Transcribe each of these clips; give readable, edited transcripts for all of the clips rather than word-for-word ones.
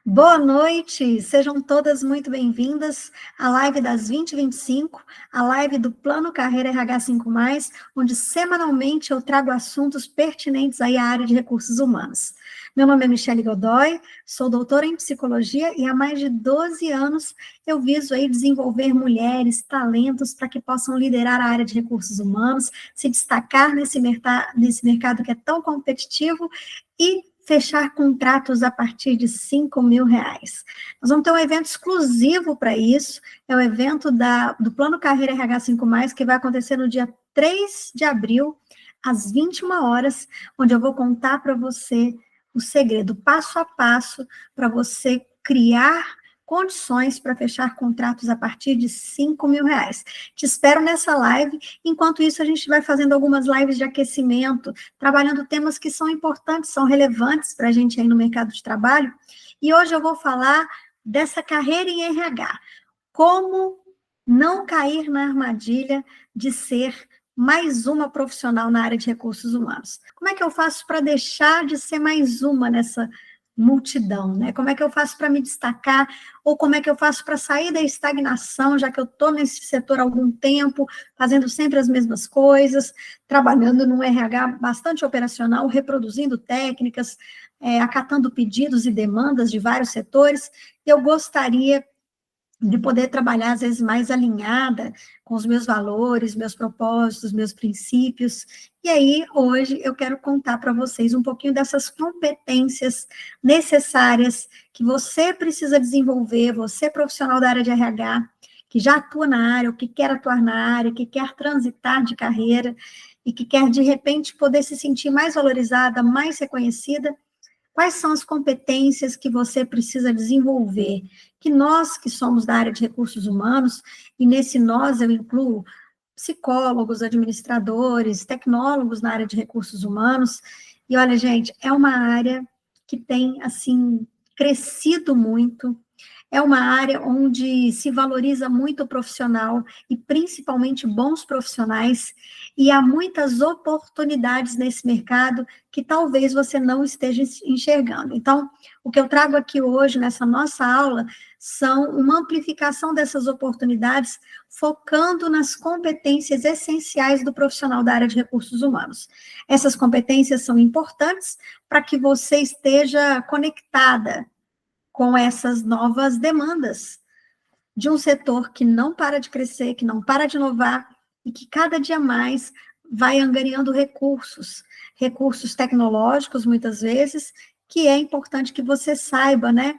Boa noite, sejam todas muito bem-vindas à live das 20h25, a live do Plano Carreira RH5+, onde semanalmente eu trago assuntos pertinentes aí à área de recursos humanos. Meu nome é Michele Godoy, sou doutora em psicologia e há mais de 12 anos eu viso aí desenvolver mulheres, talentos para que possam liderar a área de recursos humanos, se destacar nesse mercado que é tão competitivo e fechar contratos a partir de R$ 5.000. Nós vamos ter um evento exclusivo para isso, é o evento do Plano Carreira RH5+, que vai acontecer no dia 3 de abril, às 21 horas, onde eu vou contar para você o segredo, passo a passo, para você criar condições para fechar contratos a partir de R$ 5.000. Te espero nessa live. Enquanto isso, a gente vai fazendo algumas lives de aquecimento, trabalhando temas que são importantes, são relevantes para a gente aí no mercado de trabalho. E hoje eu vou falar dessa carreira em RH. Como não cair na armadilha de ser mais uma profissional na área de recursos humanos. Como é que eu faço para deixar de ser mais uma nessa multidão, né? Como é que eu faço para me destacar, ou como é que eu faço para sair da estagnação, já que eu estou nesse setor há algum tempo, fazendo sempre as mesmas coisas, trabalhando num RH bastante operacional, reproduzindo técnicas, acatando pedidos e demandas de vários setores. Eu gostaria de poder trabalhar, às vezes, mais alinhada com os meus valores, meus propósitos, meus princípios. E aí, hoje, eu quero contar para vocês um pouquinho dessas competências necessárias que você precisa desenvolver, você profissional da área de RH, que já atua na área, ou que quer atuar na área, que quer transitar de carreira, e que quer, de repente, poder se sentir mais valorizada, mais reconhecida. Quais são as competências que você precisa desenvolver? Que nós, que somos da área de recursos humanos, e nesse nós eu incluo psicólogos, administradores, tecnólogos na área de recursos humanos, e olha, gente, é uma área que tem, assim, crescido muito, é uma área onde se valoriza muito o profissional, e principalmente bons profissionais, e há muitas oportunidades nesse mercado que talvez você não esteja enxergando. Então, o que eu trago aqui hoje, nessa nossa aula, são uma amplificação dessas oportunidades, focando nas competências essenciais do profissional da área de recursos humanos. Essas competências são importantes para que você esteja conectada com essas novas demandas de um setor que não para de crescer, que não para de inovar e que cada dia mais vai angariando recursos tecnológicos, muitas vezes, que é importante que você saiba, né?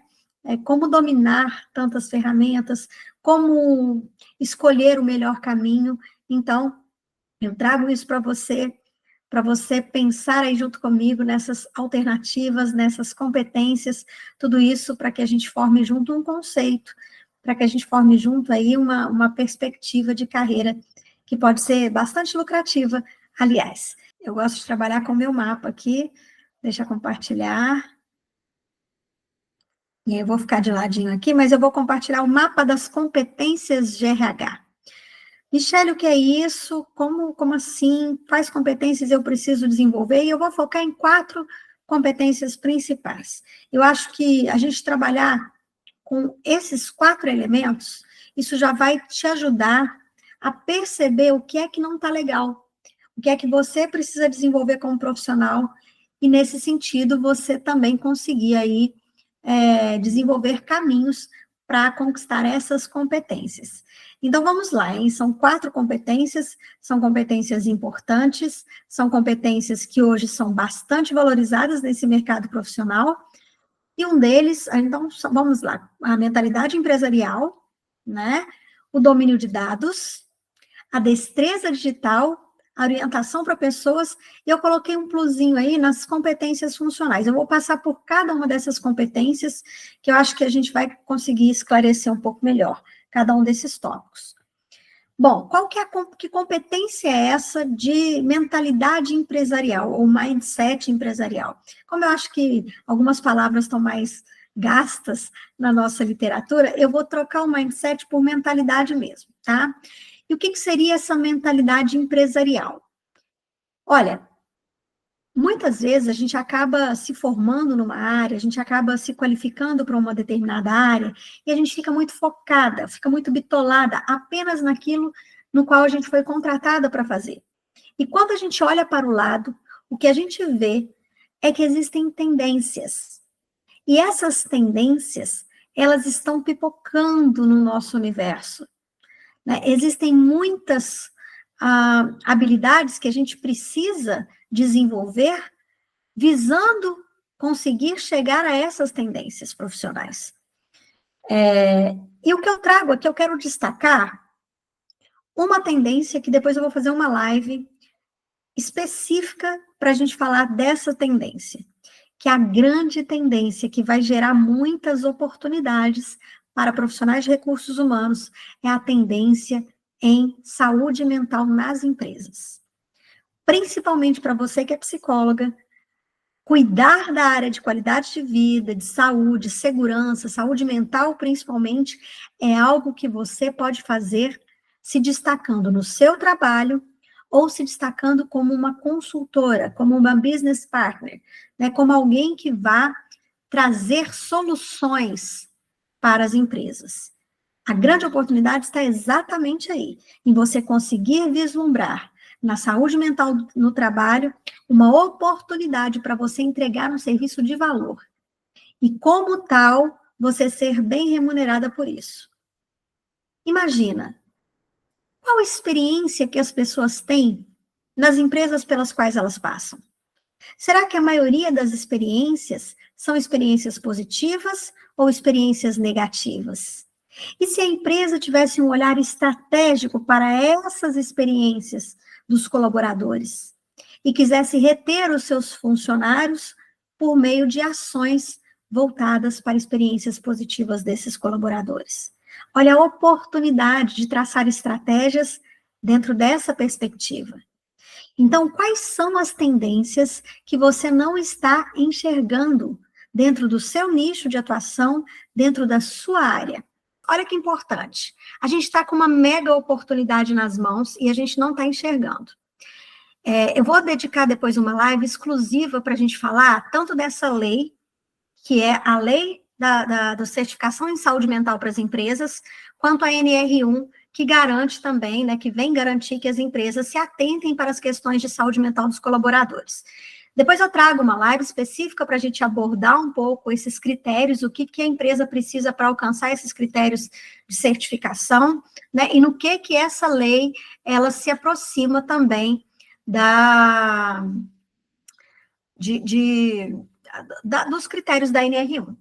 Como dominar tantas ferramentas, como escolher o melhor caminho. Então, eu trago isso para você pensar aí junto comigo nessas alternativas, nessas competências, tudo isso para que a gente forme junto um conceito, para que a gente forme junto aí uma perspectiva de carreira que pode ser bastante lucrativa, aliás. Eu gosto de trabalhar com o meu mapa aqui, deixa eu compartilhar. E aí eu vou ficar de ladinho aqui, mas eu vou compartilhar o mapa das competências de RH. Michele, o que é isso? Como assim? Quais competências eu preciso desenvolver? E eu vou focar em 4 competências principais. Eu acho que a gente trabalhar com esses 4 elementos, isso já vai te ajudar a perceber o que é que não está legal, o que é que você precisa desenvolver como profissional, e nesse sentido, você também conseguir aí desenvolver caminhos para conquistar essas competências. Então, vamos lá, hein? São 4 competências, são competências importantes, são competências que hoje são bastante valorizadas nesse mercado profissional, e um deles, então, vamos lá, a mentalidade empresarial, né? O domínio de dados, a destreza digital, a orientação para pessoas, e eu coloquei um plusinho aí nas competências funcionais. Eu vou passar por cada uma dessas competências, que eu acho que a gente vai conseguir esclarecer um pouco melhor cada um desses tópicos. Bom, que competência é essa de mentalidade empresarial, ou mindset empresarial? Como eu acho que algumas palavras estão mais gastas na nossa literatura, eu vou trocar o mindset por mentalidade mesmo, tá? E o que seria essa mentalidade empresarial? Olha, Muitas vezes a gente acaba se formando numa área, a gente acaba se qualificando para uma determinada área, e a gente fica muito focada, fica muito bitolada apenas naquilo no qual a gente foi contratada para fazer. E quando a gente olha para o lado, o que a gente vê é que existem tendências. E essas tendências, elas estão pipocando no nosso universo, né? Existem muitas habilidades que a gente precisa desenvolver visando conseguir chegar a essas tendências profissionais. E o que eu trago aqui, eu quero destacar uma tendência que depois eu vou fazer uma live específica para a gente falar dessa tendência, que é a grande tendência que vai gerar muitas oportunidades para profissionais de recursos humanos, é a tendência em saúde mental nas empresas. Principalmente para você que é psicóloga, cuidar da área de qualidade de vida, de saúde, segurança, saúde mental principalmente, é algo que você pode fazer se destacando no seu trabalho ou se destacando como uma consultora, como uma business partner, né, como alguém que vá trazer soluções para as empresas. A grande oportunidade está exatamente aí, em você conseguir vislumbrar na saúde mental no trabalho uma oportunidade para você entregar um serviço de valor. E como tal, você ser bem remunerada por isso. Imagina, qual a experiência que as pessoas têm nas empresas pelas quais elas passam? Será que a maioria das experiências são experiências positivas ou experiências negativas? E se a empresa tivesse um olhar estratégico para essas experiências dos colaboradores e quisesse reter os seus funcionários por meio de ações voltadas para experiências positivas desses colaboradores? Olha a oportunidade de traçar estratégias dentro dessa perspectiva. Então, quais são as tendências que você não está enxergando dentro do seu nicho de atuação, dentro da sua área? Olha que importante. A gente está com uma mega oportunidade nas mãos e a gente não está enxergando. Eu vou dedicar depois uma live exclusiva para a gente falar tanto dessa lei, que é a lei da certificação em saúde mental para as empresas, quanto a NR1, que garante também, né, que vem garantir que as empresas se atentem para as questões de saúde mental dos colaboradores. Depois eu trago uma live específica para a gente abordar um pouco esses critérios, o que a empresa precisa para alcançar esses critérios de certificação, né, e no que essa lei, ela se aproxima também dos critérios da NR1.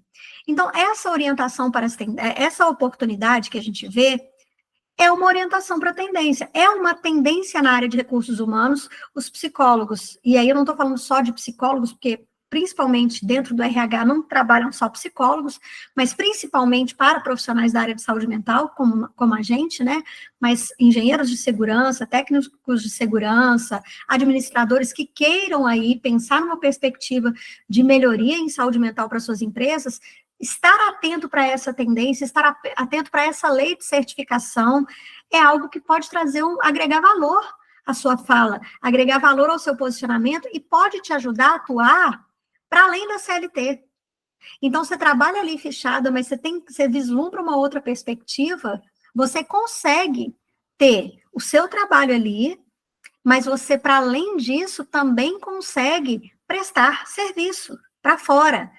Então, essa orientação para essa oportunidade que a gente vê é uma orientação para tendência, é uma tendência na área de recursos humanos, os psicólogos, e aí eu não estou falando só de psicólogos, porque principalmente dentro do RH não trabalham só psicólogos, mas principalmente para profissionais da área de saúde mental, como a gente, né, mas engenheiros de segurança, técnicos de segurança, administradores que queiram aí pensar numa perspectiva de melhoria em saúde mental para suas empresas, estar atento para essa tendência, estar atento para essa lei de certificação, é algo que pode agregar valor à sua fala, agregar valor ao seu posicionamento e pode te ajudar a atuar para além da CLT. Então, você trabalha ali fechada, mas você vislumbra uma outra perspectiva, você consegue ter o seu trabalho ali, mas você, para além disso, também consegue prestar serviço para fora.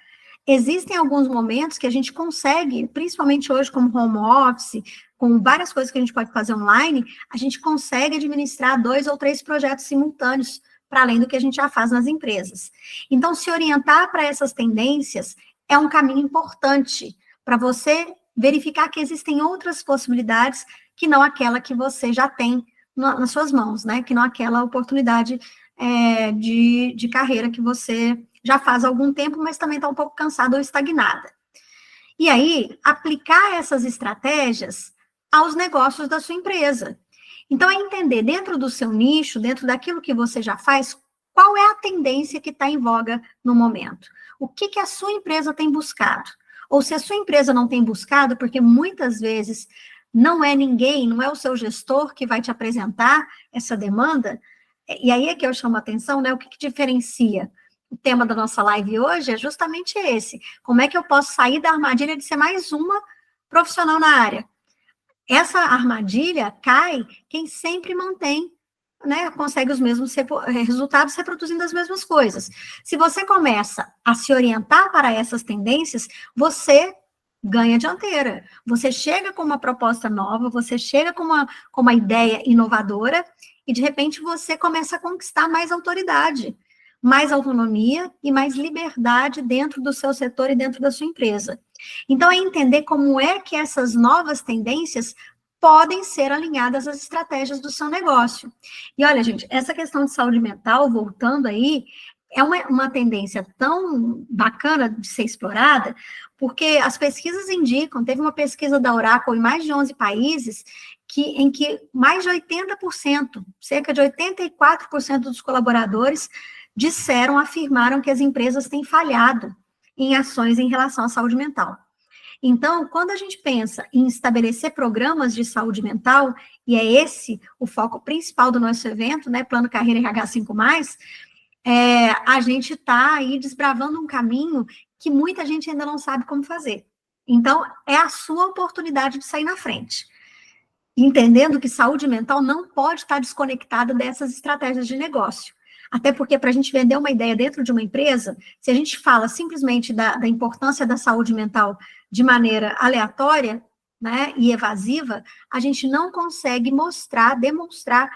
Existem alguns momentos que a gente consegue, principalmente hoje como home office, com várias coisas que a gente pode fazer online, a gente consegue administrar 2 ou 3 projetos simultâneos, para além do que a gente já faz nas empresas. Então, se orientar para essas tendências é um caminho importante para você verificar que existem outras possibilidades que não aquela que você já tem nas suas mãos, né? Que não aquela oportunidade de carreira que você já faz há algum tempo, mas também está um pouco cansada ou estagnada. E aí, aplicar essas estratégias aos negócios da sua empresa. Então, é entender dentro do seu nicho, dentro daquilo que você já faz, qual é a tendência que está em voga no momento. O que a sua empresa tem buscado? Ou se a sua empresa não tem buscado, porque muitas vezes não é ninguém, não é o seu gestor que vai te apresentar essa demanda, E aí é que eu chamo a atenção, né? O que diferencia? O tema da nossa live hoje é justamente esse. Como é que eu posso sair da armadilha de ser mais uma profissional na área? Essa armadilha cai quem sempre mantém, né, consegue os mesmos resultados reproduzindo as mesmas coisas. Se você começa a se orientar para essas tendências, você ganha dianteira. Você chega com uma proposta nova, você chega com uma ideia inovadora, e de repente você começa a conquistar mais autoridade, mais autonomia e mais liberdade dentro do seu setor e dentro da sua empresa. Então, é entender como é que essas novas tendências podem ser alinhadas às estratégias do seu negócio. E olha, gente, essa questão de saúde mental, voltando aí, é uma tendência tão bacana de ser explorada, porque as pesquisas indicam, teve uma pesquisa da Oracle em mais de 11 países, em que mais de 80%, cerca de 84% dos colaboradores afirmaram que as empresas têm falhado em ações em relação à saúde mental. Então, quando a gente pensa em estabelecer programas de saúde mental, e é esse o foco principal do nosso evento, né, Plano Carreira RH5+, a gente está aí desbravando um caminho que muita gente ainda não sabe como fazer. Então, é a sua oportunidade de sair na frente. Entendendo que saúde mental não pode estar desconectada dessas estratégias de negócio. Até porque, para a gente vender uma ideia dentro de uma empresa, se a gente fala simplesmente da importância da saúde mental de maneira aleatória, né, e evasiva, a gente não consegue demonstrar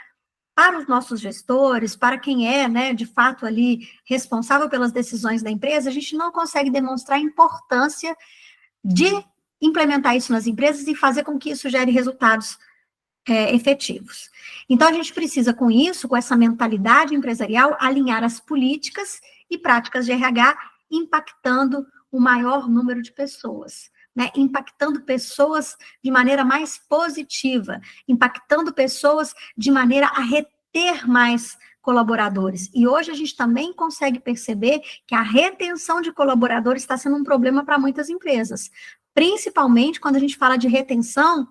para os nossos gestores, para quem é, né, de fato ali responsável pelas decisões da empresa, a gente não consegue demonstrar a importância de implementar isso nas empresas e fazer com que isso gere resultados efetivos. Então, a gente precisa, com isso, com essa mentalidade empresarial, alinhar as políticas e práticas de RH, impactando o maior número de pessoas, né? Impactando pessoas de maneira mais positiva, impactando pessoas de maneira a reter mais colaboradores. E hoje a gente também consegue perceber que a retenção de colaboradores está sendo um problema para muitas empresas, principalmente quando a gente fala de retenção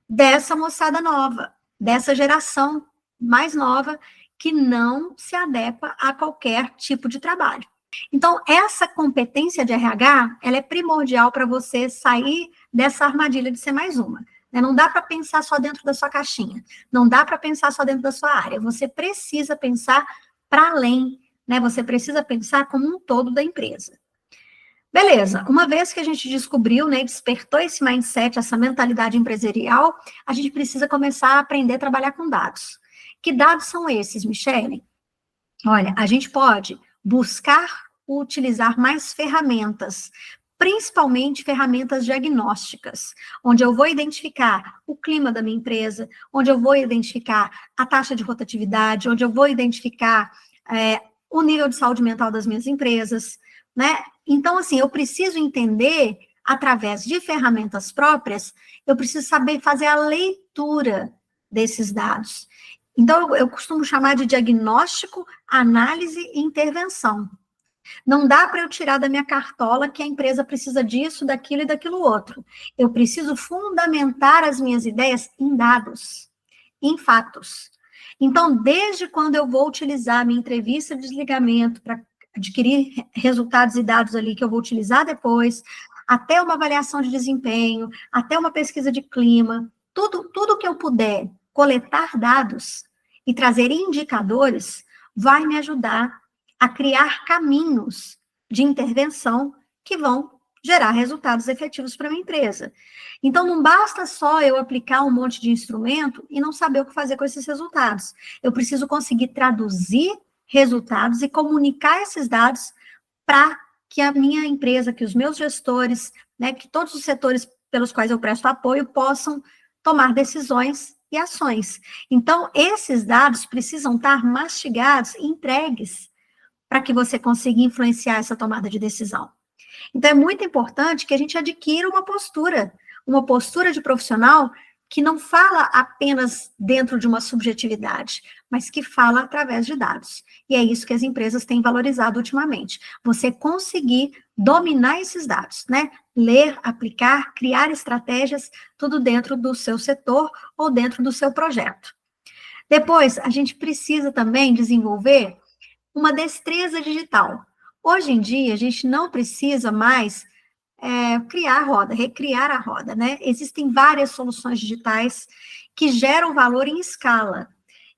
dessa moçada nova, dessa geração mais nova, que não se adequa a qualquer tipo de trabalho. Então, essa competência de RH, ela é primordial para você sair dessa armadilha de ser mais uma. Né? Não dá para pensar só dentro da sua caixinha, não dá para pensar só dentro da sua área, você precisa pensar para além, né? Você precisa pensar como um todo da empresa. Beleza, uma vez que a gente descobriu, né, despertou esse mindset, essa mentalidade empresarial, a gente precisa começar a aprender a trabalhar com dados. Que dados são esses, Michele? Olha, a gente pode buscar utilizar mais ferramentas, principalmente ferramentas diagnósticas, onde eu vou identificar o clima da minha empresa, onde eu vou identificar a taxa de rotatividade, onde eu vou identificar o nível de saúde mental das minhas empresas, né? Então, assim, eu preciso entender, através de ferramentas próprias, eu preciso saber fazer a leitura desses dados. Então, eu costumo chamar de diagnóstico, análise e intervenção. Não dá para eu tirar da minha cartola que a empresa precisa disso, daquilo e daquilo outro. Eu preciso fundamentar as minhas ideias em dados, em fatos. Então, desde quando eu vou utilizar a minha entrevista de desligamento para adquirir resultados e dados ali que eu vou utilizar depois, até uma avaliação de desempenho, até uma pesquisa de clima, tudo que eu puder coletar dados e trazer indicadores, vai me ajudar a criar caminhos de intervenção que vão gerar resultados efetivos para a minha empresa. Então, não basta só eu aplicar um monte de instrumento e não saber o que fazer com esses resultados. Eu preciso conseguir traduzir resultados e comunicar esses dados para que a minha empresa, que os meus gestores, né, que todos os setores pelos quais eu presto apoio possam tomar decisões e ações. Então, esses dados precisam estar mastigados e entregues para que você consiga influenciar essa tomada de decisão. Então, é muito importante que a gente adquira uma postura de profissional que não fala apenas dentro de uma subjetividade, mas que fala através de dados. E é isso que as empresas têm valorizado ultimamente. Você conseguir dominar esses dados, né? Ler, aplicar, criar estratégias, tudo dentro do seu setor ou dentro do seu projeto. Depois, a gente precisa também desenvolver uma destreza digital. Hoje em dia, a gente não precisa mais criar a roda, recriar a roda, né? Existem várias soluções digitais que geram valor em escala.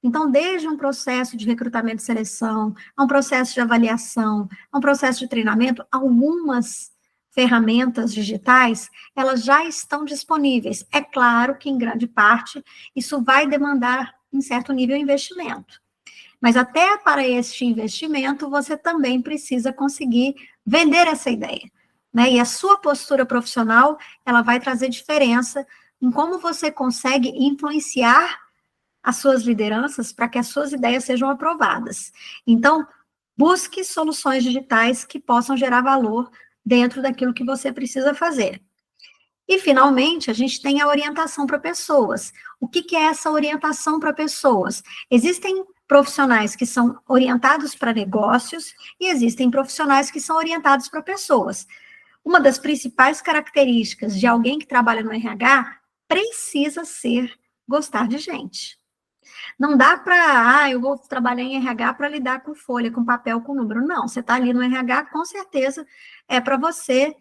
Então, desde um processo de recrutamento e seleção, a um processo de avaliação, a um processo de treinamento, algumas ferramentas digitais, elas já estão disponíveis. É claro que, em grande parte, isso vai demandar, em certo nível, investimento. Mas até para este investimento, você também precisa conseguir vender essa ideia, né? E a sua postura profissional, ela vai trazer diferença em como você consegue influenciar as suas lideranças para que as suas ideias sejam aprovadas. Então, busque soluções digitais que possam gerar valor dentro daquilo que você precisa fazer. E, finalmente, a gente tem a orientação para pessoas. O que é essa orientação para pessoas? Existem profissionais que são orientados para negócios e existem profissionais que são orientados para pessoas. Uma das principais características de alguém que trabalha no RH precisa ser gostar de gente. Não dá para, eu vou trabalhar em RH para lidar com folha, com papel, com número. Não, você está ali no RH, com certeza é para você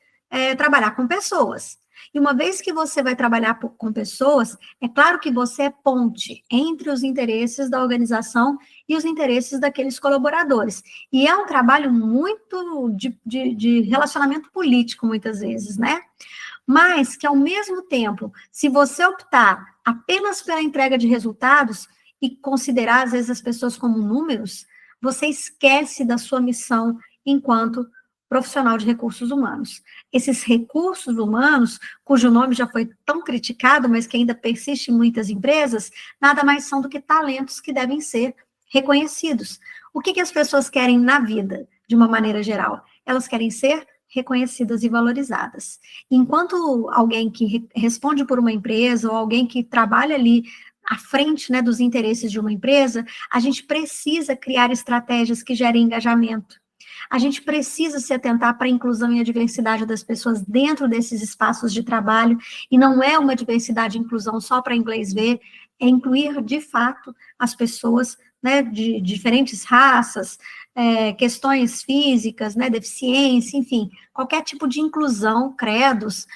trabalhar com pessoas. E uma vez que você vai trabalhar com pessoas, é claro que você é ponte entre os interesses da organização e os interesses daqueles colaboradores. E é um trabalho muito de relacionamento político, muitas vezes, né? Mas que, ao mesmo tempo, se você optar apenas pela entrega de resultados e considerar, às vezes, as pessoas como números, você esquece da sua missão enquanto profissional de recursos humanos. Esses recursos humanos, cujo nome já foi tão criticado, mas que ainda persiste em muitas empresas, nada mais são do que talentos que devem ser reconhecidos. O que as pessoas querem na vida, de uma maneira geral? Elas querem ser reconhecidas e valorizadas. Enquanto alguém que responde por uma empresa ou alguém que trabalha ali à frente, né, dos interesses de uma empresa, a gente precisa criar estratégias que gerem engajamento. A gente precisa se atentar para a inclusão e a diversidade das pessoas dentro desses espaços de trabalho, e não é uma diversidade e inclusão só para inglês ver, é incluir, de fato, as pessoas, né, de diferentes raças, questões físicas, né, deficiência, enfim, qualquer tipo de inclusão, credos,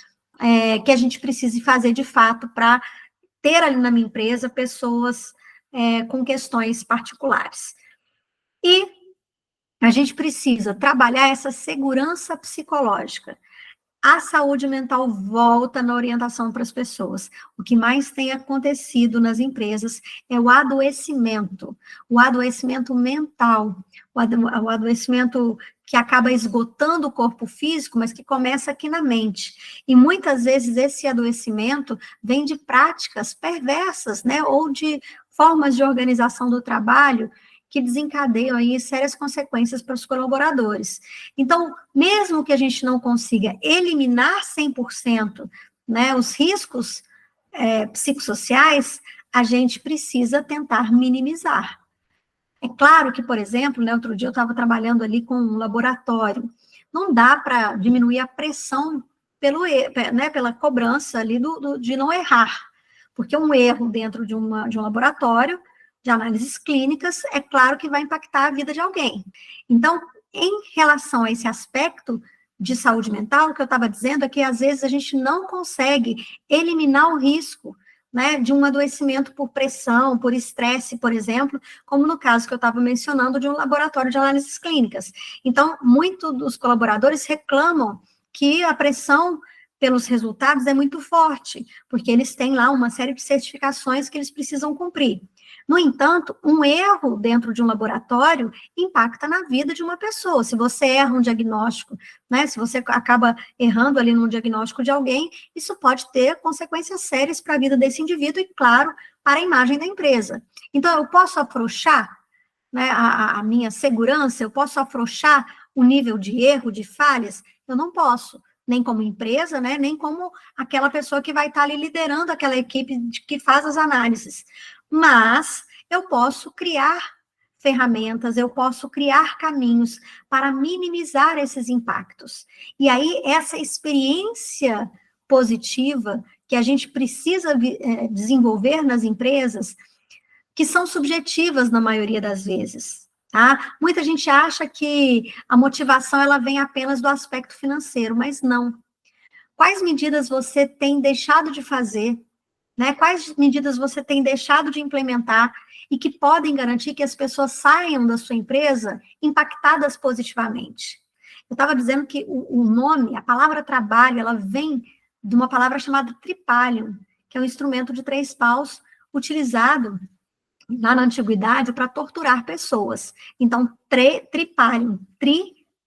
que a gente precise fazer, de fato, para ter ali na minha empresa pessoas com questões particulares. E a gente precisa trabalhar essa segurança psicológica. A saúde mental volta na orientação para as pessoas. O que mais tem acontecido nas empresas é o adoecimento mental, o adoecimento que acaba esgotando o corpo físico, mas que começa aqui na mente. E muitas vezes esse adoecimento vem de práticas perversas, né, ou de formas de organização do trabalho que desencadeiam aí sérias consequências para os colaboradores. Então, mesmo que a gente não consiga eliminar 100%, né, os riscos psicossociais, a gente precisa tentar minimizar. É claro que, por exemplo, né, outro dia eu estava trabalhando ali com um laboratório, não dá para diminuir a pressão pela cobrança ali de não errar, porque um erro dentro de um laboratório de análises clínicas, é claro que vai impactar a vida de alguém. Então, em relação a esse aspecto de saúde mental, o que eu estava dizendo é que, às vezes, a gente não consegue eliminar o risco, né, de um adoecimento por pressão, por estresse, por exemplo, como no caso que eu estava mencionando de um laboratório de análises clínicas. Então, muitos dos colaboradores reclamam que a pressão pelos resultados é muito forte, porque eles têm lá uma série de certificações que eles precisam cumprir. No entanto, um erro dentro de um laboratório impacta na vida de uma pessoa. Se você erra um diagnóstico, né, se você acaba errando ali num diagnóstico de alguém, isso pode ter consequências sérias para a vida desse indivíduo e, claro, para a imagem da empresa. Então, eu posso afrouxar, né, a minha segurança, eu posso afrouxar o nível de erro, de falhas? Eu não posso, nem como empresa, né, nem como aquela pessoa que vai estar ali liderando aquela equipe que faz as análises. Mas eu posso criar ferramentas, eu posso criar caminhos para minimizar esses impactos. E aí, essa experiência positiva que a gente precisa desenvolver nas empresas, que são subjetivas na maioria das vezes, tá? Muita gente acha que a motivação ela vem apenas do aspecto financeiro, mas não. Quais medidas você tem deixado de fazer, né? Quais medidas você tem deixado de implementar e que podem garantir que as pessoas saiam da sua empresa impactadas positivamente? Eu estava dizendo que o nome, a palavra trabalho, ela vem de uma palavra chamada tripalium, que é um instrumento de 3 paus utilizado lá na antiguidade para torturar pessoas. Então, tripalium,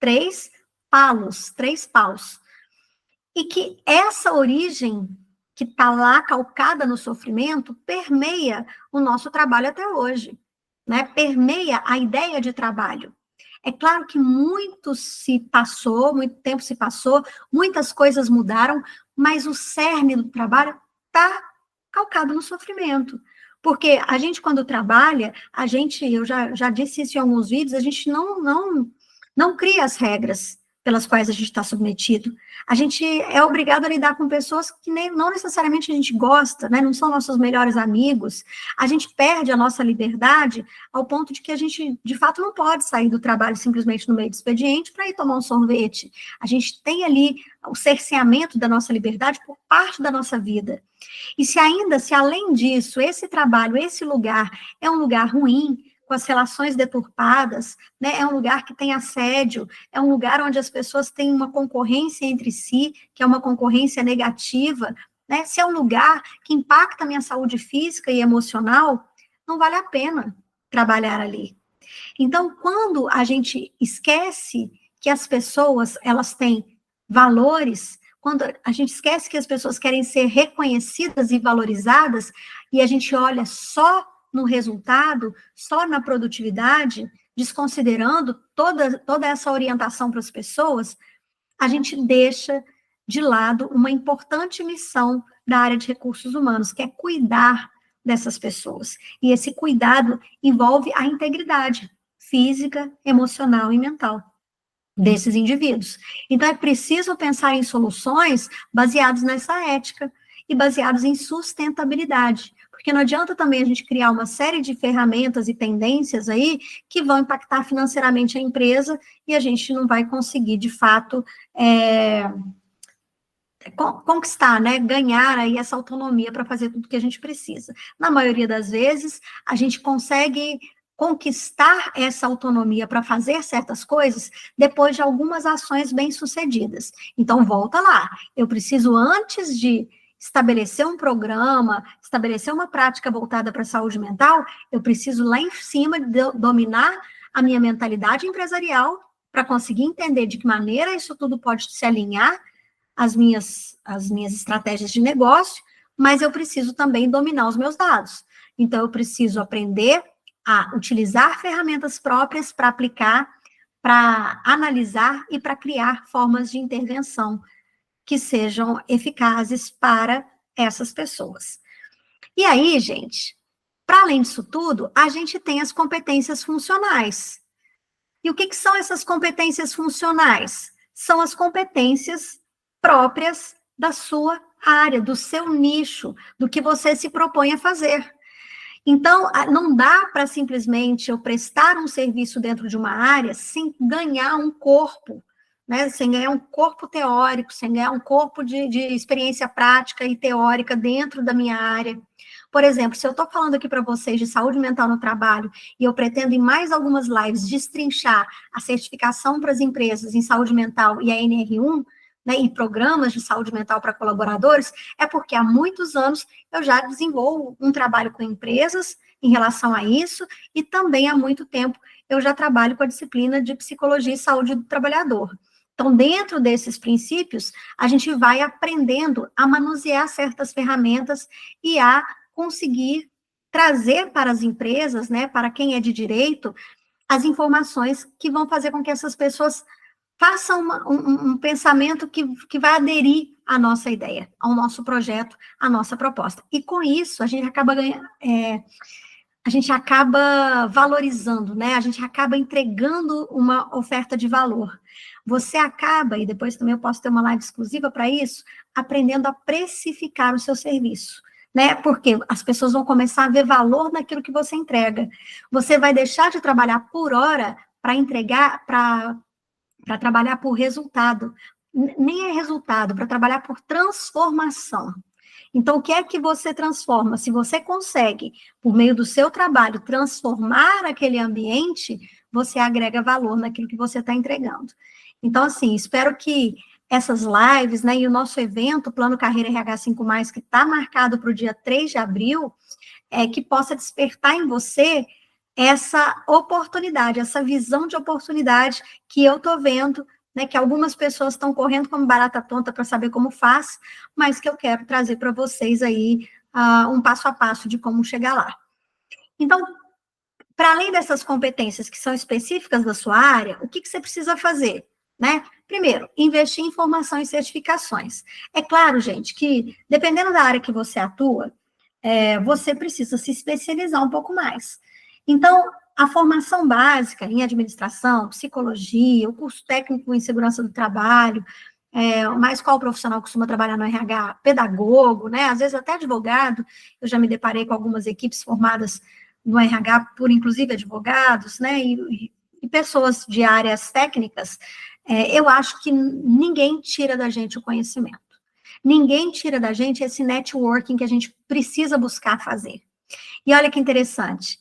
3 palos, 3 paus. E que essa origem que está lá calcada no sofrimento permeia o nosso trabalho até hoje, né? Permeia a ideia de trabalho. É claro que muito tempo se passou, muitas coisas mudaram, mas o cerne do trabalho está calcado no sofrimento. Porque a gente, quando trabalha, eu já disse isso em alguns vídeos, a gente não cria as regras pelas quais a gente está submetido. A gente é obrigado a lidar com pessoas que não necessariamente a gente gosta, né? Não são nossos melhores amigos. A gente perde a nossa liberdade ao ponto de que a gente, de fato, não pode sair do trabalho simplesmente no meio do expediente para ir tomar um sorvete. A gente tem ali o cerceamento da nossa liberdade por parte da nossa vida. E se além disso, esse trabalho, esse lugar é um lugar ruim, com as relações deturpadas, né? É um lugar que tem assédio, é um lugar onde as pessoas têm uma concorrência entre si, que é uma concorrência negativa, né? Se é um lugar que impacta a minha saúde física e emocional, não vale a pena trabalhar ali. Então, quando a gente esquece que as pessoas, elas têm valores, quando a gente esquece que as pessoas querem ser reconhecidas e valorizadas, e a gente olha só no resultado, só na produtividade, desconsiderando toda essa orientação para as pessoas, a gente deixa de lado uma importante missão da área de recursos humanos, que é cuidar dessas pessoas. E esse cuidado envolve a integridade física, emocional e mental desses indivíduos. Então, é preciso pensar em soluções baseadas nessa ética e baseadas em sustentabilidade. Porque não adianta também a gente criar uma série de ferramentas e tendências aí que vão impactar financeiramente a empresa e a gente não vai conseguir, de fato, conquistar, né, ganhar aí essa autonomia para fazer tudo que a gente precisa. Na maioria das vezes, a gente consegue conquistar essa autonomia para fazer certas coisas depois de algumas ações bem-sucedidas. Então, volta lá. Eu preciso, antes de estabelecer um programa, estabelecer uma prática voltada para a saúde mental, eu preciso lá em cima dominar a minha mentalidade empresarial para conseguir entender de que maneira isso tudo pode se alinhar às minhas estratégias de negócio, mas eu preciso também dominar os meus dados. Então, eu preciso aprender a utilizar ferramentas próprias para aplicar, para analisar e para criar formas de intervenção que sejam eficazes para essas pessoas. E aí, gente, para além disso tudo, a gente tem as competências funcionais. E o que são essas competências funcionais? São as competências próprias da sua área, do seu nicho, do que você se propõe a fazer. Então, não dá para simplesmente eu prestar um serviço dentro de uma área sem ganhar um corpo, né? Sem ganhar um corpo teórico, sem ganhar um corpo de experiência prática e teórica dentro da minha área. Por exemplo, se eu estou falando aqui para vocês de saúde mental no trabalho e eu pretendo em mais algumas lives destrinchar a certificação para as empresas em saúde mental e a NR1, né, e programas de saúde mental para colaboradores, é porque há muitos anos eu já desenvolvo um trabalho com empresas em relação a isso, e também há muito tempo eu já trabalho com a disciplina de psicologia e saúde do trabalhador. Então, dentro desses princípios, a gente vai aprendendo a manusear certas ferramentas e a conseguir trazer para as empresas, né, para quem é de direito, as informações que vão fazer com que essas pessoas faça um pensamento que vai aderir à nossa ideia, ao nosso projeto, à nossa proposta. E com isso, a gente acaba valorizando, né? A gente acaba entregando uma oferta de valor. Você acaba, e depois também eu posso ter uma live exclusiva para isso, aprendendo a precificar o seu serviço. né? Porque as pessoas vão começar a ver valor naquilo que você entrega. Você vai deixar de trabalhar por hora para entregar, para trabalhar por resultado. Nem é resultado, para trabalhar por transformação. Então, o que é que você transforma? Se você consegue, por meio do seu trabalho, transformar aquele ambiente, você agrega valor naquilo que você está entregando. Então, assim, espero que essas lives, né, e o nosso evento, Plano Carreira RH5+, que está marcado para o dia 3 de abril, que possa despertar em você essa oportunidade, essa visão de oportunidade que eu estou vendo, né, que algumas pessoas estão correndo como barata tonta para saber como faz, mas que eu quero trazer para vocês aí um passo a passo de como chegar lá. Então, para além dessas competências que são específicas da sua área, o que você precisa fazer? Né? Primeiro, investir em formação e certificações. É claro, gente, que dependendo da área que você atua, você precisa se especializar um pouco mais. Então, a formação básica em administração, psicologia, o curso técnico em segurança do trabalho, mas qual profissional costuma trabalhar no RH? Pedagogo, né? Às vezes até advogado. Eu já me deparei com algumas equipes formadas no RH por, inclusive, advogados, né? E pessoas de áreas técnicas. Eu acho que ninguém tira da gente o conhecimento. Ninguém tira da gente esse networking que a gente precisa buscar fazer. E olha que interessante.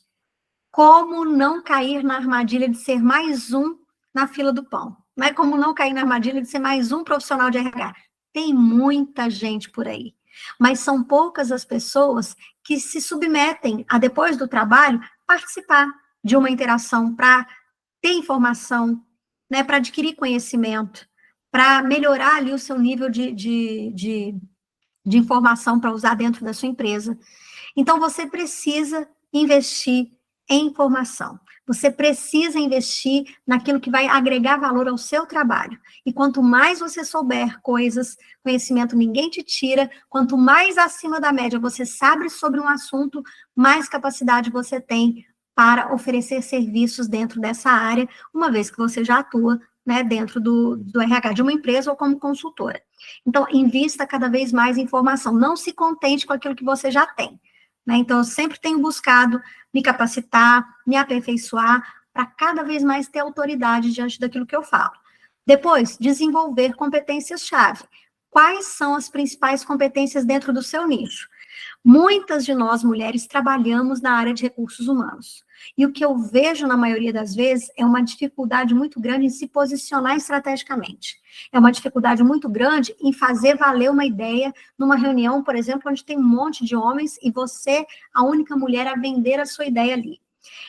Como não cair na armadilha de ser mais um na fila do pão? Não é como não cair na armadilha de ser mais um profissional de RH. Tem muita gente por aí, mas são poucas as pessoas que se submetem a, depois do trabalho, participar de uma interação para ter informação, né, para adquirir conhecimento, para melhorar ali o seu nível de informação para usar dentro da sua empresa. Então, você precisa investir em informação. Você precisa investir naquilo que vai agregar valor ao seu trabalho. E quanto mais você souber coisas, conhecimento ninguém te tira, quanto mais acima da média você sabe sobre um assunto, mais capacidade você tem para oferecer serviços dentro dessa área, uma vez que você já atua, né, dentro do RH de uma empresa ou como consultora. Então, invista cada vez mais em informação. Não se contente com aquilo que você já tem. Né? Então, eu sempre tenho buscado me capacitar, me aperfeiçoar, para cada vez mais ter autoridade diante daquilo que eu falo. Depois, desenvolver competências-chave. Quais são as principais competências dentro do seu nicho? Muitas de nós, mulheres, trabalhamos na área de recursos humanos. E o que eu vejo, na maioria das vezes, é uma dificuldade muito grande em se posicionar estrategicamente. É uma dificuldade muito grande em fazer valer uma ideia numa reunião, por exemplo, onde tem um monte de homens e você, a única mulher, a vender a sua ideia ali.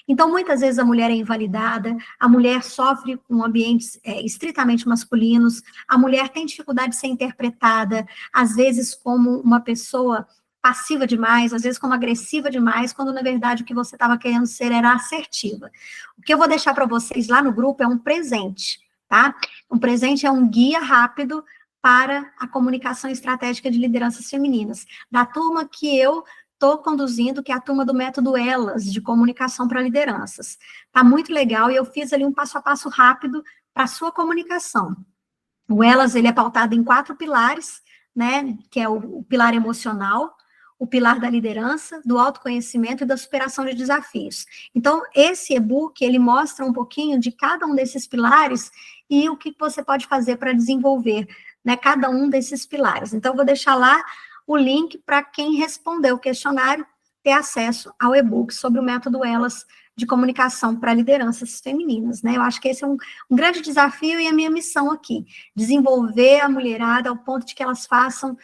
Então, muitas vezes a mulher é invalidada, a mulher sofre com ambientes estritamente masculinos, a mulher tem dificuldade de ser interpretada, às vezes como uma pessoa passiva demais, às vezes como agressiva demais, quando na verdade o que você estava querendo ser era assertiva. O que eu vou deixar para vocês lá no grupo é um presente, tá? Um presente é um guia rápido para a comunicação estratégica de lideranças femininas, da turma que eu estou conduzindo, que é a turma do método Elas, de comunicação para lideranças. Tá muito legal, e eu fiz ali um passo a passo rápido para a sua comunicação. O Elas, ele é pautado em 4 pilares, né, que é o pilar emocional, o pilar da liderança, do autoconhecimento e da superação de desafios. Então, esse e-book, ele mostra um pouquinho de cada um desses pilares e o que você pode fazer para desenvolver, né, cada um desses pilares. Então, eu vou deixar lá o link para quem responder o questionário ter acesso ao e-book sobre o método Elas de comunicação para lideranças femininas, né? Eu acho que esse é um grande desafio e a minha missão aqui, desenvolver a mulherada ao ponto de que elas façam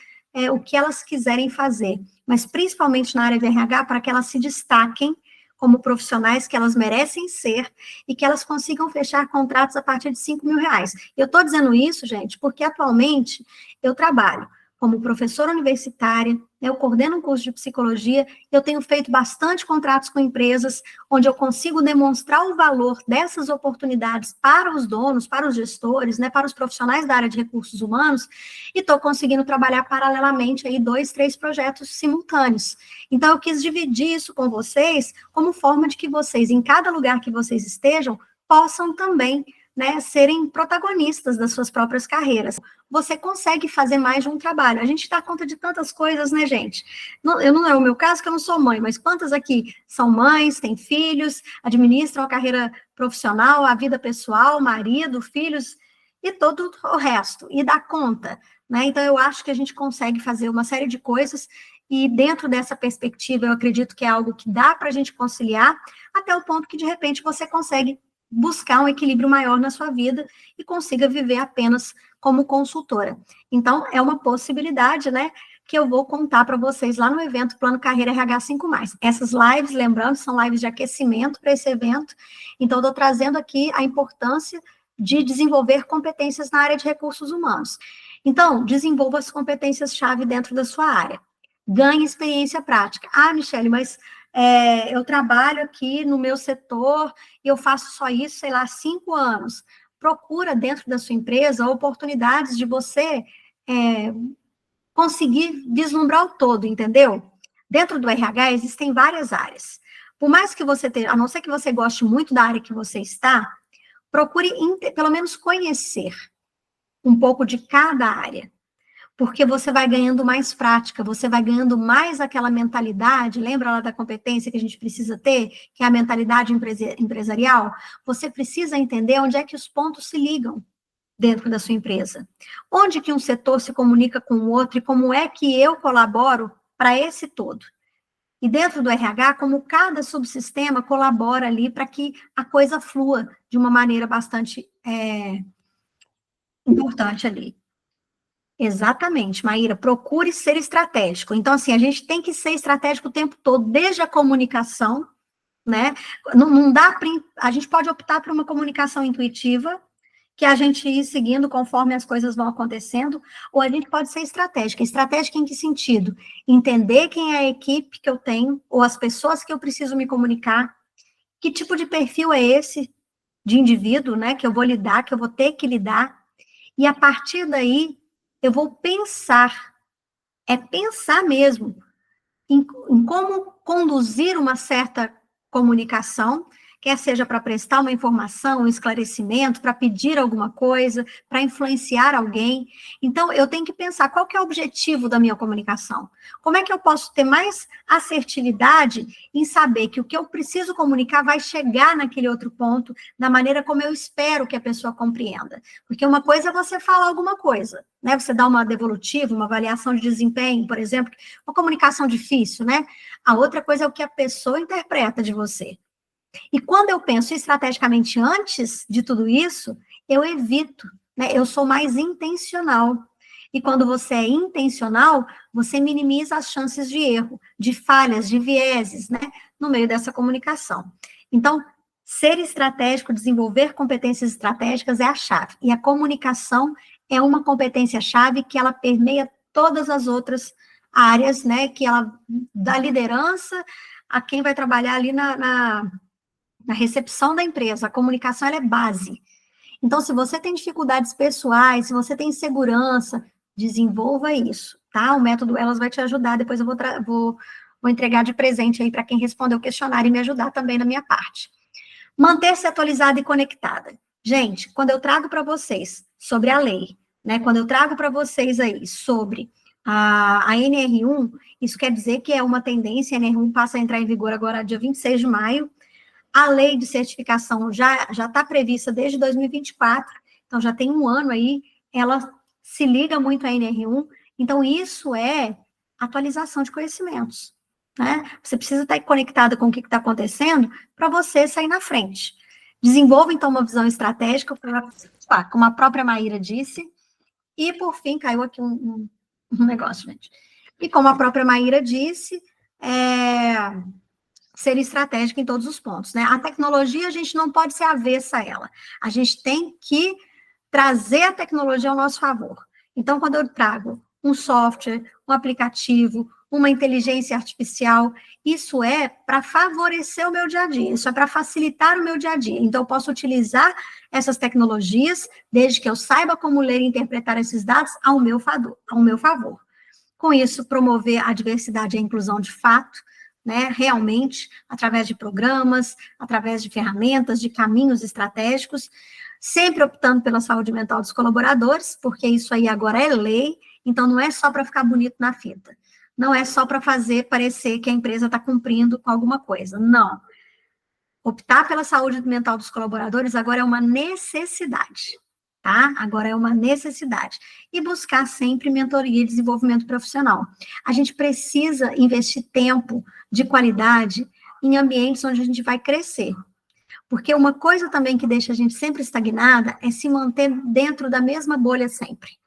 o que elas quiserem fazer, mas principalmente na área de RH, para que elas se destaquem como profissionais que elas merecem ser e que elas consigam fechar contratos a partir de R$5.000. Eu estou dizendo isso, gente, porque atualmente eu trabalho como professora universitária, eu coordeno um curso de psicologia, eu tenho feito bastante contratos com empresas, onde eu consigo demonstrar o valor dessas oportunidades para os donos, para os gestores, né, para os profissionais da área de recursos humanos, e estou conseguindo trabalhar paralelamente aí 2, 3 projetos simultâneos. Então, eu quis dividir isso com vocês, como forma de que vocês, em cada lugar que vocês estejam, possam também, né, serem protagonistas das suas próprias carreiras. Você consegue fazer mais de um trabalho. A gente dá conta de tantas coisas, né, gente? Não é o meu caso, que eu não sou mãe, mas quantas aqui são mães, têm filhos, administram a carreira profissional, a vida pessoal, marido, filhos, e todo o resto, e dá conta, né? Então, eu acho que a gente consegue fazer uma série de coisas, e dentro dessa perspectiva, eu acredito que é algo que dá para a gente conciliar, até o ponto que, de repente, você consegue buscar um equilíbrio maior na sua vida e consiga viver apenas como consultora. Então, é uma possibilidade, né, que eu vou contar para vocês lá no evento Plano Carreira RH 5+. Essas lives, lembrando, são lives de aquecimento para esse evento, então, estou trazendo aqui a importância de desenvolver competências na área de recursos humanos. Então, desenvolva as competências-chave dentro da sua área. Ganhe experiência prática. Ah, Michele, mas eu trabalho aqui no meu setor e eu faço só isso, sei lá, 5 anos. Procura dentro da sua empresa oportunidades de você conseguir vislumbrar o todo, entendeu? Dentro do RH existem várias áreas. Por mais que você tenha, a não ser que você goste muito da área que você está, procure pelo menos conhecer um pouco de cada área, porque você vai ganhando mais prática, você vai ganhando mais aquela mentalidade, lembra lá da competência que a gente precisa ter, que é a mentalidade empresarial? Você precisa entender onde é que os pontos se ligam dentro da sua empresa. Onde que um setor se comunica com o outro e como é que eu colaboro para esse todo. E dentro do RH, como cada subsistema colabora ali para que a coisa flua de uma maneira bastante importante ali. Exatamente, Maíra, procure ser estratégico. Então, assim, a gente tem que ser estratégico o tempo todo, desde a comunicação, né? Não dá para. A gente pode optar por uma comunicação intuitiva, que a gente ir seguindo conforme as coisas vão acontecendo, ou a gente pode ser estratégica. Estratégica em que sentido? Entender quem é a equipe que eu tenho, ou as pessoas que eu preciso me comunicar, que tipo de perfil é esse de indivíduo, né, que eu vou lidar, que eu vou ter que lidar, e a partir daí eu vou pensar mesmo em como conduzir uma certa comunicação, quer seja para prestar uma informação, um esclarecimento, para pedir alguma coisa, para influenciar alguém. Então, eu tenho que pensar qual que é o objetivo da minha comunicação. Como é que eu posso ter mais assertividade em saber que o que eu preciso comunicar vai chegar naquele outro ponto, da maneira como eu espero que a pessoa compreenda. Porque uma coisa é você falar alguma coisa, né? Você dá uma devolutiva, uma avaliação de desempenho, por exemplo, uma comunicação difícil, né? A outra coisa é o que a pessoa interpreta de você. E quando eu penso estrategicamente antes de tudo isso, eu evito, né? Eu sou mais intencional. E quando você é intencional, você minimiza as chances de erro, de falhas, de vieses, né? No meio dessa comunicação. Então, ser estratégico, desenvolver competências estratégicas é a chave. E a comunicação é uma competência-chave que ela permeia todas as outras áreas, né? Que ela dá liderança a quem vai trabalhar ali na recepção da empresa. A comunicação ela é base. Então, se você tem dificuldades pessoais, se você tem insegurança, desenvolva isso, tá? O método Elas vai te ajudar, depois eu vou entregar de presente aí para quem responder o questionário e me ajudar também na minha parte. Manter-se atualizada e conectada. Gente, quando eu trago para vocês sobre a lei, né? Quando eu trago para vocês aí sobre a NR1, isso quer dizer que é uma tendência, a NR1 passa a entrar em vigor agora dia 26 de maio, a lei de certificação já está prevista desde 2024, então já tem um ano aí, ela se liga muito à NR1, então isso é atualização de conhecimentos, né? Você precisa estar conectada com o que está acontecendo para você sair na frente. Desenvolva, então, uma visão estratégica, como a própria Maíra disse, e, por fim, caiu aqui um negócio, gente. E como a própria Maíra disse, ser estratégica em todos os pontos, né? A tecnologia, a gente não pode ser avessa a ela. A gente tem que trazer a tecnologia ao nosso favor. Então, quando eu trago um software, um aplicativo, uma inteligência artificial, isso é para favorecer o meu dia a dia, isso é para facilitar o meu dia a dia. Então, eu posso utilizar essas tecnologias, desde que eu saiba como ler e interpretar esses dados ao meu favor. Com isso, promover a diversidade e a inclusão de fato, né, realmente, através de programas, através de ferramentas, de caminhos estratégicos, sempre optando pela saúde mental dos colaboradores, porque isso aí agora é lei, então não é só para ficar bonito na fita, não é só para fazer parecer que a empresa está cumprindo com alguma coisa, não. Optar pela saúde mental dos colaboradores agora é uma necessidade, tá? Agora é uma necessidade. E buscar sempre mentoria e desenvolvimento profissional. A gente precisa investir tempo de qualidade em ambientes onde a gente vai crescer. Porque uma coisa também que deixa a gente sempre estagnada é se manter dentro da mesma bolha sempre.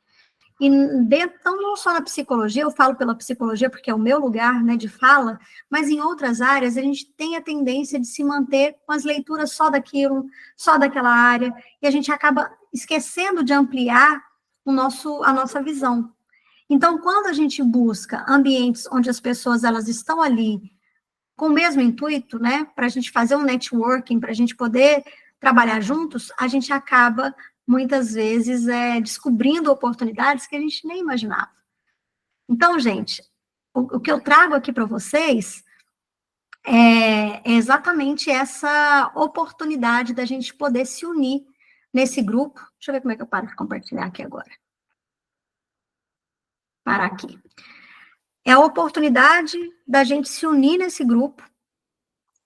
E dentro, então, não só na psicologia, eu falo pela psicologia porque é o meu lugar, né, de fala, mas em outras áreas a gente tem a tendência de se manter com as leituras só daquilo, só daquela área, e a gente acaba esquecendo de ampliar a nossa visão. Então, quando a gente busca ambientes onde as pessoas elas estão ali com o mesmo intuito, né, para a gente fazer um networking, para a gente poder trabalhar juntos, a gente acaba muitas vezes descobrindo oportunidades que a gente nem imaginava. Então, gente, o que eu trago aqui para vocês é exatamente essa oportunidade da gente poder se unir nesse grupo. Deixa eu ver como é que eu paro de compartilhar aqui agora. Parar aqui. É a oportunidade da gente se unir nesse grupo,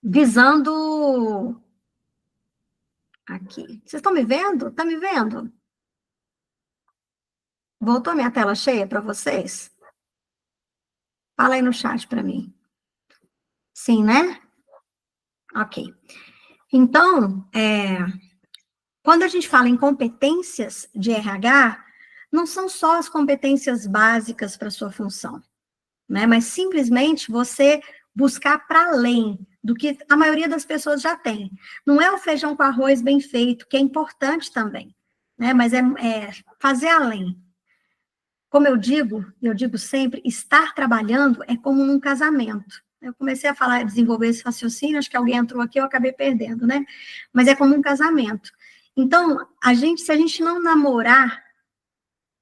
visando... Aqui. Vocês estão me vendo? Tá me vendo? Voltou minha tela cheia para vocês? Fala aí no chat para mim. Sim, né? Ok. Então, quando a gente fala em competências de RH, não são só as competências básicas para sua função, né? Mas simplesmente você buscar para além do que a maioria das pessoas já tem. Não é o feijão com arroz bem feito, que é importante também, né? Mas é fazer além. Como eu digo sempre, estar trabalhando é como num casamento. Eu comecei a falar, desenvolver esse raciocínio, acho que alguém entrou aqui, eu acabei perdendo, né? Mas é como um casamento. Então, se a gente não namorar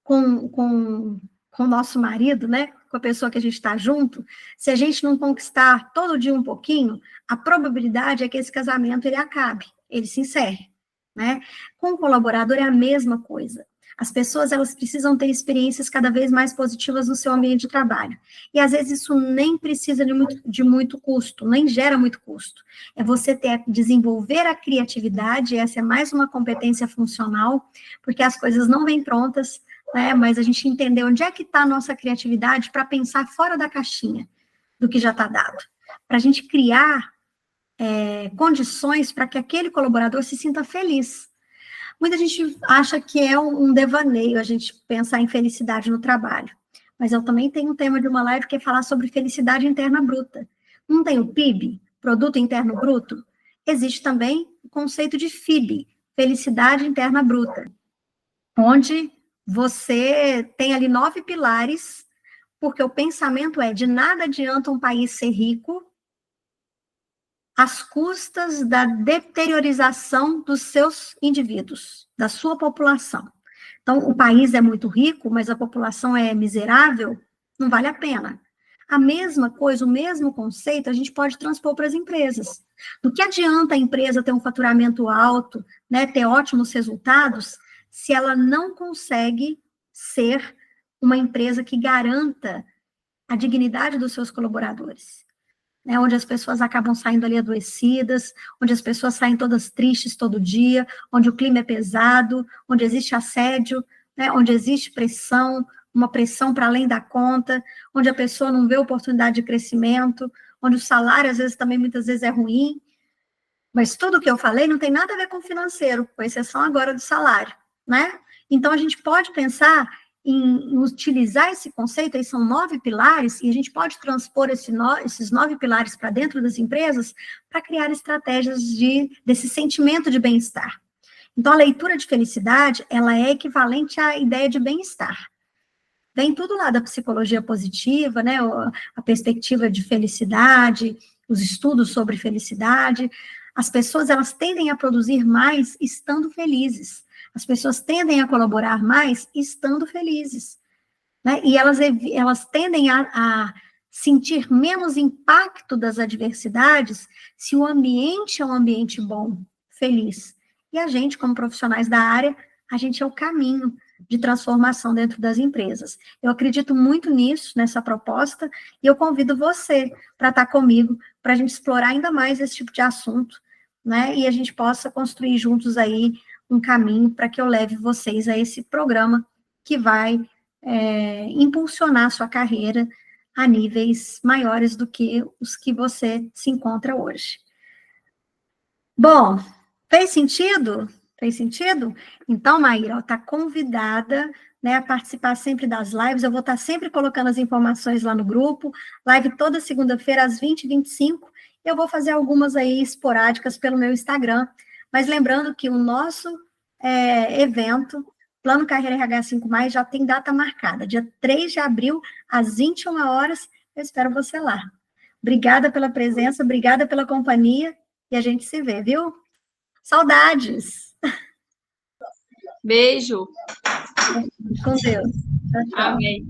com o nosso marido, né? Com a pessoa que a gente está junto, se a gente não conquistar todo dia um pouquinho, a probabilidade é que esse casamento ele acabe, ele se encerre, né? Com o colaborador é a mesma coisa. As pessoas, elas precisam ter experiências cada vez mais positivas no seu ambiente de trabalho. E, às vezes, isso nem precisa de muito custo, nem gera muito custo. É você desenvolver a criatividade, essa é mais uma competência funcional, porque as coisas não vêm prontas, né? Mas a gente entender onde é que está a nossa criatividade para pensar fora da caixinha do que já está dado. Para a gente criar condições para que aquele colaborador se sinta feliz. Muita gente acha que é um devaneio a gente pensar em felicidade no trabalho. Mas eu também tenho um tema de uma live que é falar sobre felicidade interna bruta. Não tem o PIB, Produto Interno Bruto? Existe também o conceito de FIB, Felicidade Interna Bruta, onde você tem ali 9 pilares, porque o pensamento é de nada adianta um país ser rico às custas da deteriorização dos seus indivíduos, da sua população. Então, o país é muito rico, mas a população é miserável, não vale a pena. A mesma coisa, o mesmo conceito, a gente pode transpor para as empresas. Do que adianta a empresa ter um faturamento alto, né, ter ótimos resultados, se ela não consegue ser uma empresa que garanta a dignidade dos seus colaboradores? Né, onde as pessoas acabam saindo ali adoecidas, onde as pessoas saem todas tristes todo dia, onde o clima é pesado, onde existe assédio, né, onde existe pressão, uma pressão para além da conta, onde a pessoa não vê oportunidade de crescimento, onde o salário, às vezes, também muitas vezes é ruim, mas tudo que eu falei não tem nada a ver com financeiro, com exceção agora do salário, né? Então, a gente pode pensar em utilizar esse conceito, aí são 9 pilares, e a gente pode transpor esses 9 pilares para dentro das empresas para criar estratégias desse sentimento de bem-estar. Então, a leitura de felicidade, ela é equivalente à ideia de bem-estar. Vem tudo lá da psicologia positiva, né, a perspectiva de felicidade, os estudos sobre felicidade. As pessoas, elas tendem a produzir mais estando felizes. As pessoas tendem a colaborar mais estando felizes, né? E elas tendem a sentir menos impacto das adversidades se o ambiente é um ambiente bom, feliz. E a gente, como profissionais da área, a gente é o caminho de transformação dentro das empresas. Eu acredito muito nisso, nessa proposta, e eu convido você para estar comigo, para a gente explorar ainda mais esse tipo de assunto, né? E a gente possa construir juntos aí um caminho para que eu leve vocês a esse programa que vai impulsionar a sua carreira a níveis maiores do que os que você se encontra hoje. Bom, fez sentido? Fez sentido? Então, Maíra, está convidada, né, a participar sempre das lives. Eu vou estar sempre colocando as informações lá no grupo. Live toda segunda-feira, às 20h25. Eu vou fazer algumas aí esporádicas pelo meu Instagram. Mas lembrando que o nosso evento, Plano Carreira RH 5+, já tem data marcada. Dia 3 de abril, às 21 horas. Eu espero você lá. Obrigada pela presença, obrigada pela companhia. E a gente se vê, viu? Saudades! Beijo! Com Deus. Tchau, tchau. Amém.